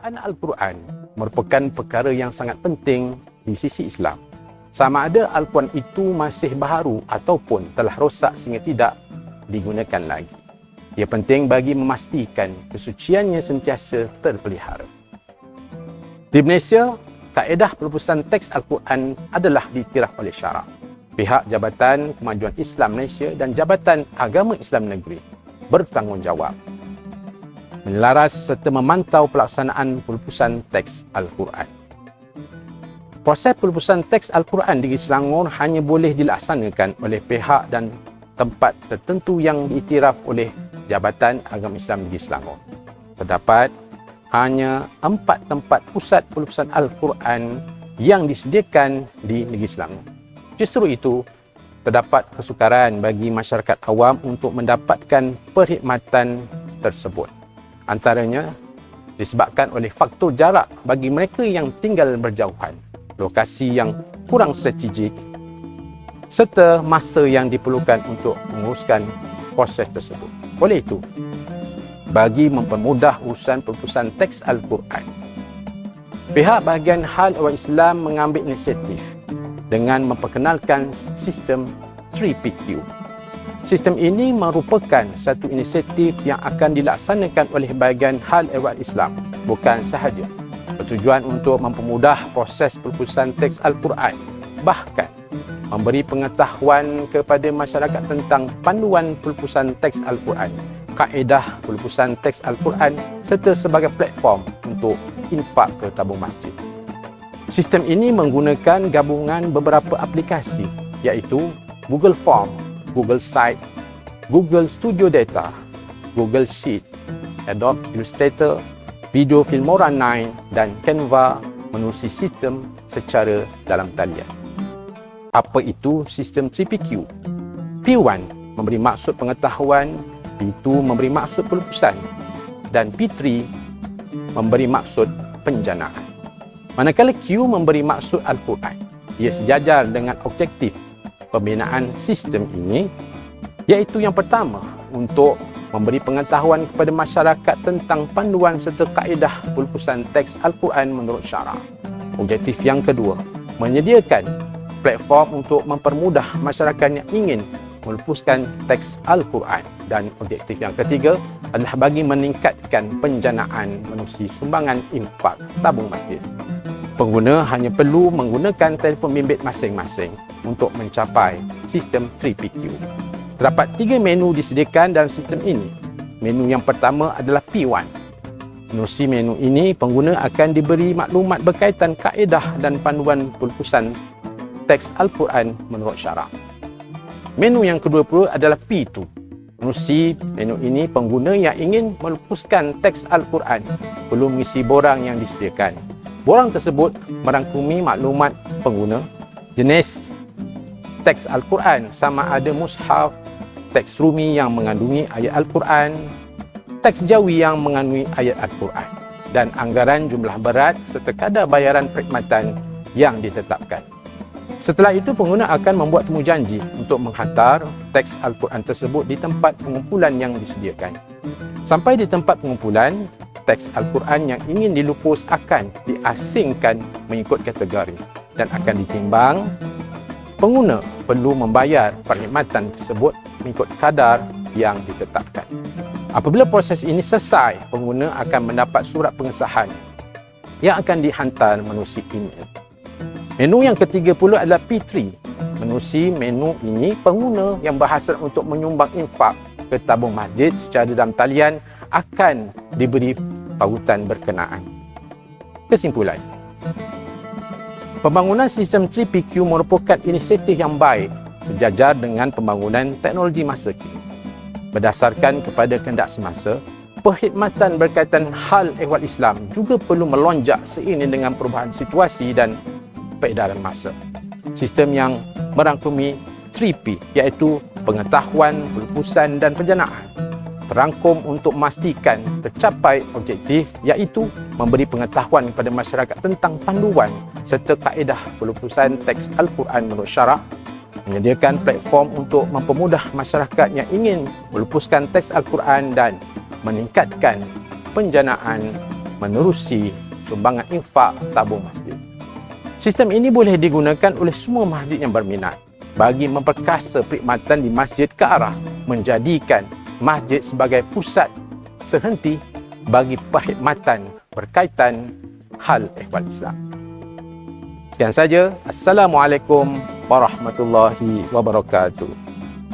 Pembacaan Al-Quran merupakan perkara yang sangat penting di sisi Islam. Sama ada Al-Quran itu masih baharu ataupun telah rosak sehingga tidak digunakan lagi. Ia penting bagi memastikan kesuciannya sentiasa terpelihara. Di Malaysia, kaedah pelupusan teks Al-Quran adalah diiktiraf oleh syarak. Pihak Jabatan Kemajuan Islam Malaysia dan Jabatan Agama Islam Negeri bertanggungjawab menelaras serta memantau pelaksanaan pelupusan teks Al-Quran. Proses pelupusan teks Al-Quran di Selangor hanya boleh dilaksanakan oleh pihak dan tempat tertentu yang diiktiraf oleh Jabatan Agama Islam Negeri Selangor. Terdapat hanya 4 tempat pusat pelupusan Al-Quran yang disediakan di Negeri Selangor. Justru itu, terdapat kesukaran bagi masyarakat awam untuk mendapatkan perkhidmatan tersebut. Antaranya disebabkan oleh faktor jarak bagi mereka yang tinggal berjauhan, lokasi yang kurang strategik, serta masa yang diperlukan untuk menguruskan proses tersebut. Oleh itu, bagi mempermudah urusan pelupusan teks Al-Quran, pihak bahagian hal awam Islam mengambil inisiatif dengan memperkenalkan sistem 3PQ. Sistem ini merupakan satu inisiatif yang akan dilaksanakan oleh bahagian hal ehwal Islam, bukan sahaja bertujuan untuk mempermudah proses pelupusan teks Al-Quran, bahkan memberi pengetahuan kepada masyarakat tentang panduan pelupusan teks Al-Quran, kaedah pelupusan teks Al-Quran serta sebagai platform untuk infak ke tabung masjid. Sistem ini menggunakan gabungan beberapa aplikasi iaitu Google Form, Google Site, Google Studio Data, Google Sheet, Adobe Illustrator, Video Filmora 9 dan Canva menerusi sistem secara dalam talian. Apa itu sistem 3PQ? P1 memberi maksud pengetahuan, P2 memberi maksud pelupusan dan P3 memberi maksud penjanaan. Manakala Q memberi maksud Al-Quran, ia sejajar dengan objektif pembinaan sistem ini, iaitu yang pertama untuk memberi pengetahuan kepada masyarakat tentang panduan serta kaedah pelupusan teks Al-Quran menurut syarak. Objektif yang kedua, menyediakan platform untuk mempermudah masyarakat yang ingin melupuskan teks Al-Quran. Dan objektif yang ketiga adalah bagi meningkatkan penjanaan menerusi sumbangan infak tabung masjid. Pengguna hanya perlu menggunakan telefon bimbit masing-masing untuk mencapai sistem 3PQ. Terdapat 3 menu disediakan dalam sistem ini. Menu yang pertama adalah P1. Menerusi menu ini, pengguna akan diberi maklumat berkaitan kaedah dan panduan pelupusan teks Al-Quran menurut syarak. Menu yang kedua pula adalah P2. Menerusi menu ini, pengguna yang ingin melupuskan teks Al-Quran perlu mengisi borang yang disediakan. Borang tersebut merangkumi maklumat pengguna, jenis teks Al-Quran sama ada mushaf, teks Rumi yang mengandungi ayat Al-Quran, teks Jawi yang mengandungi ayat Al-Quran, dan anggaran jumlah berat serta kadar bayaran perkhidmatan yang ditetapkan. Setelah itu, pengguna akan membuat temujanji untuk menghantar teks Al-Quran tersebut di tempat pengumpulan yang disediakan. Sampai di tempat pengumpulan, teks Al-Quran yang ingin dilupus akan diasingkan mengikut kategori dan akan ditimbang. Pengguna perlu membayar perkhidmatan tersebut mengikut kadar yang ditetapkan. Apabila proses ini selesai, pengguna akan mendapat surat pengesahan yang akan dihantar menerusi email. Menu yang ketiga pula adalah P3. Menerusi menu ini, pengguna yang berhasrat untuk menyumbang infak ke tabung masjid secara dalam talian akan diberi pautan berkenaan. Kesimpulan, pembangunan sistem 3PQ merupakan inisiatif yang baik sejajar dengan pembangunan teknologi masa kini. Berdasarkan kepada kehendak semasa, perkhidmatan berkaitan hal ehwal Islam juga perlu melonjak seiring dengan perubahan situasi dan peredaran masa. Sistem yang merangkumi 3P iaitu pengetahuan, pelupusan dan penjanaan terangkum untuk memastikan tercapai objektif iaitu memberi pengetahuan kepada masyarakat tentang panduan serta kaedah pelupusan teks Al-Quran menurut syarak, menyediakan platform untuk mempermudah masyarakat yang ingin melupuskan teks Al-Quran dan meningkatkan penjanaan menerusi sumbangan infak tabung masjid. Sistem ini boleh digunakan oleh semua masjid yang berminat bagi memperkasa perkhidmatan di masjid ke arah menjadikan masjid sebagai pusat sehenti bagi perkhidmatan berkaitan hal ehwal Islam. Sekian saja. Assalamualaikum warahmatullahi wabarakatuh.